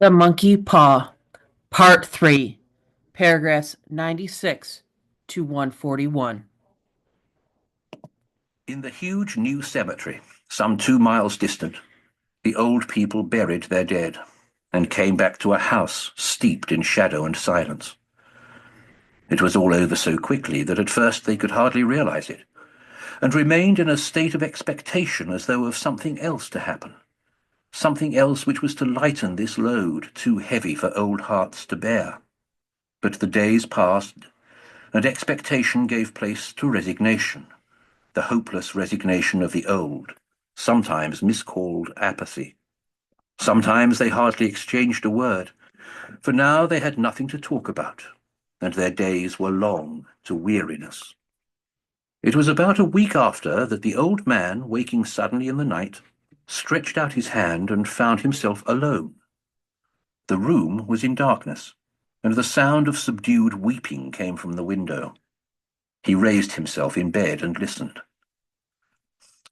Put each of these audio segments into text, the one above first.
The Monkey Paw, Part 3, paragraphs 96 to 141. In the huge new cemetery, some 2 miles distant, the old people buried their dead and came back to a house steeped in shadow and silence. It was all over so quickly that at first they could hardly realize it, and remained in a state of expectation as though of something else to happen, something else which was to lighten this load too heavy for old hearts to bear. But the days passed, and expectation gave place to resignation, the hopeless resignation of the old, sometimes miscalled apathy. Sometimes they hardly exchanged a word, for now they had nothing to talk about, and their days were long to weariness. It was about a week after that the old man, waking suddenly in the night, stretched out his hand and found himself alone. The room was in darkness, and the sound of subdued weeping came from the window. He raised himself in bed and listened.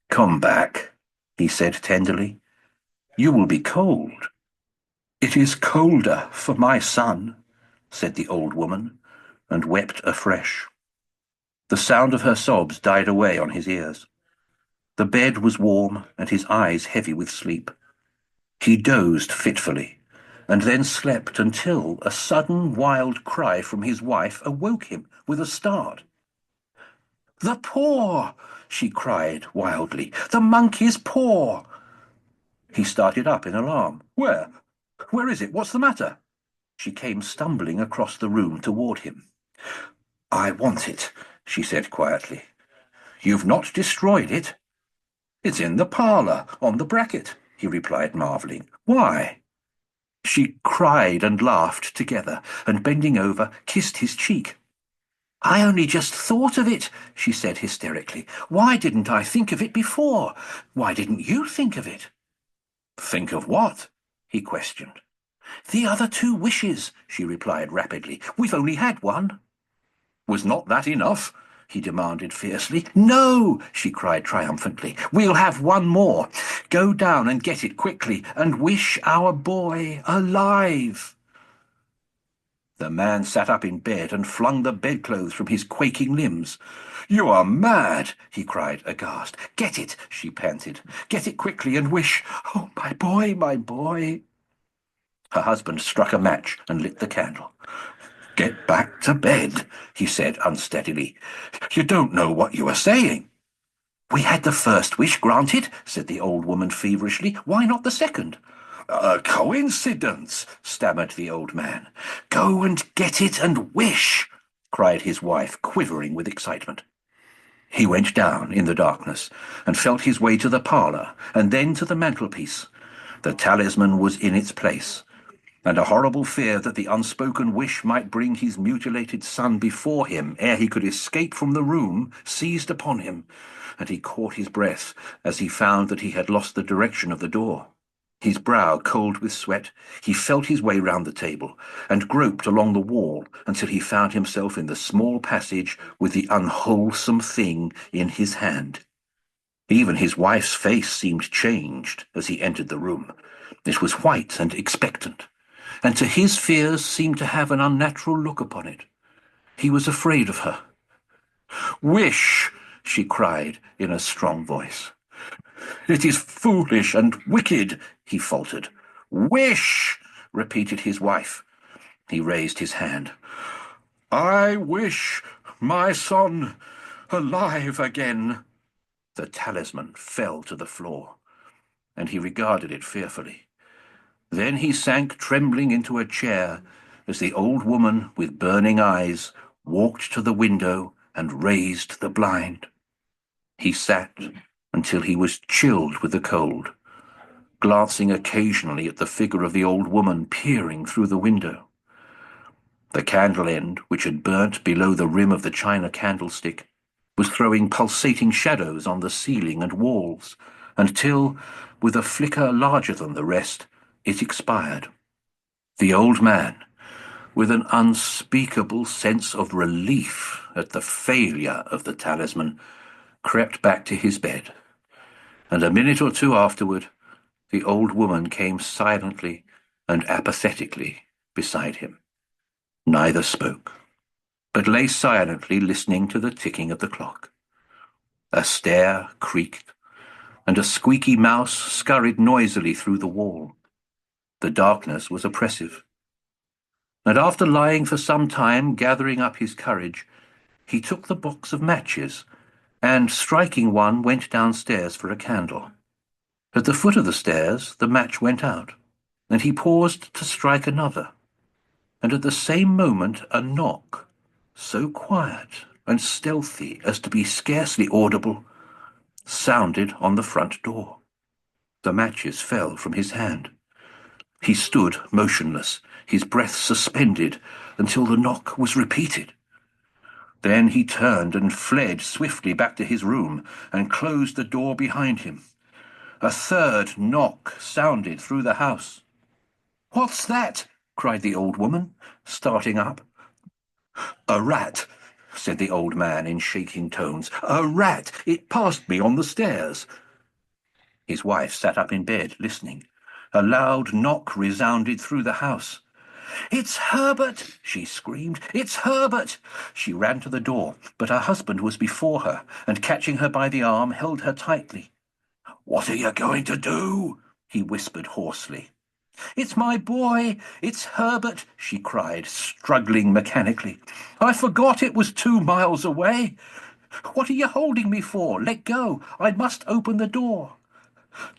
"Come back," he said tenderly. "You will be cold." "It is colder for my son," said the old woman, and wept afresh. The sound of her sobs died away on his ears. The bed was warm, and his eyes heavy with sleep. He dozed fitfully, and then slept until a sudden wild cry from his wife awoke him with a start. "The paw!" she cried wildly. "The monkey's paw!" He started up in alarm. "Where? Where is it? What's the matter?" She came stumbling across the room toward him. "I want it," she said quietly. "You've not destroyed it?" "It's in the parlour, on the bracket," he replied, marvelling. "Why?" She cried and laughed together, and bending over, kissed his cheek. "I only just thought of it," she said hysterically. "Why didn't I think of it before? Why didn't you think of it?" "Think of what?" he questioned. "The other two wishes," she replied rapidly. "We've only had one." "Was not that enough?" he demanded fiercely. "No," she cried triumphantly. "We'll have one more. Go down and get it quickly, and wish our boy alive." The man sat up in bed and flung the bedclothes from his quaking limbs. "You are mad!" he cried, aghast. "Get it," she panted. "Get it quickly and wish. Oh, my boy, my boy." Her husband struck a match and lit the candle. "Get back to bed," he said unsteadily. "You don't know what you are saying." "We had the first wish granted," said the old woman feverishly. "Why not the second?" "A coincidence," stammered the old man. "Go and get it and wish," cried his wife, quivering with excitement. He went down in the darkness and felt his way to the parlour and then to the mantelpiece. The talisman was in its place, and a horrible fear that the unspoken wish might bring his mutilated son before him ere he could escape from the room seized upon him, and he caught his breath as he found that he had lost the direction of the door. His brow cold with sweat, he felt his way round the table, and groped along the wall until he found himself in the small passage with the unwholesome thing in his hand. Even his wife's face seemed changed as he entered the room. It was white and expectant, and to his fears seemed to have an unnatural look upon it. He was afraid of her. "Wish!" she cried in a strong voice. "It is foolish and wicked," he faltered. "Wish!" repeated his wife. He raised his hand. "I wish my son alive again." The talisman fell to the floor, and he regarded it fearfully. Then he sank trembling into a chair as the old woman, with burning eyes, walked to the window and raised the blind. He sat until he was chilled with the cold, glancing occasionally at the figure of the old woman peering through the window. The candle end, which had burnt below the rim of the china candlestick, was throwing pulsating shadows on the ceiling and walls, until, with a flicker larger than the rest, it expired. The old man, with an unspeakable sense of relief at the failure of the talisman, crept back to his bed, and a minute or two afterward the old woman came silently and apathetically beside him. Neither spoke, but lay silently listening to the ticking of the clock. A stair creaked, and a squeaky mouse scurried noisily through the wall. The darkness was oppressive, and after lying for some time gathering up his courage, he took the box of matches and, striking one, went downstairs for a candle. At the foot of the stairs the match went out, and he paused to strike another, and at the same moment a knock, so quiet and stealthy as to be scarcely audible, sounded on the front door. The matches fell from his hand. He stood motionless, his breath suspended, until the knock was repeated. Then he turned and fled swiftly back to his room and closed the door behind him. A third knock sounded through the house. "What's that?" cried the old woman, starting up. "A rat," said the old man in shaking tones. "A rat! It passed me on the stairs." His wife sat up in bed, listening. A loud knock resounded through the house. "It's Herbert!" she screamed. "It's Herbert!" She ran to the door, but her husband was before her, and catching her by the arm, held her tightly. "What are you going to do?" he whispered hoarsely. "It's my boy! It's Herbert!" she cried, struggling mechanically. "I forgot it was 2 miles away. What are you holding me for? Let go! I must open the door."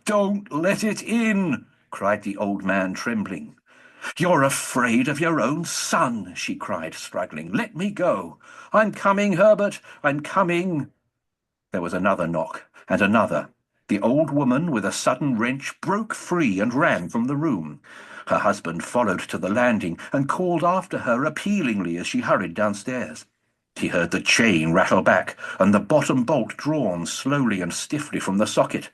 "Don't let it in!" cried the old man, trembling. "You're afraid of your own son," she cried, struggling. "Let me go. I'm coming, Herbert, I'm coming." There was another knock, and another. The old woman, with a sudden wrench, broke free and ran from the room. Her husband followed to the landing and called after her appealingly as she hurried downstairs. He heard the chain rattle back and the bottom bolt drawn slowly and stiffly from the socket.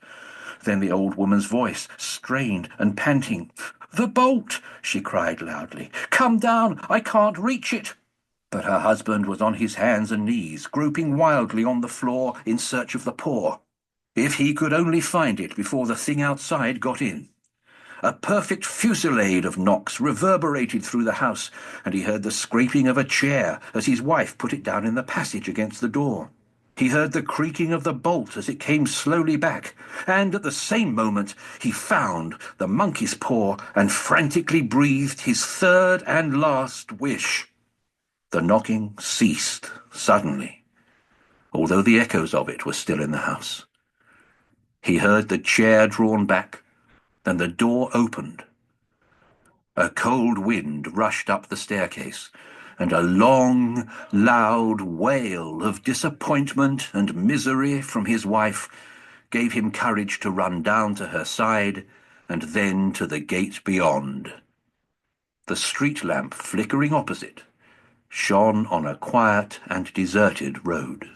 Then the old woman's voice, strained and panting. "The bolt!" she cried loudly. "Come down! I can't reach it!" But her husband was on his hands and knees, groping wildly on the floor in search of the paw. If he could only find it before the thing outside got in. A perfect fusillade of knocks reverberated through the house, and he heard the scraping of a chair as his wife put it down in the passage against the door. He heard the creaking of the bolt as it came slowly back, and at the same moment he found the monkey's paw and frantically breathed his third and last wish. The knocking ceased suddenly, although the echoes of it were still in the house. He heard the chair drawn back, and the door opened. A cold wind rushed up the staircase, and a long, loud wail of disappointment and misery from his wife gave him courage to run down to her side and then to the gate beyond. The street lamp flickering opposite shone on a quiet and deserted road.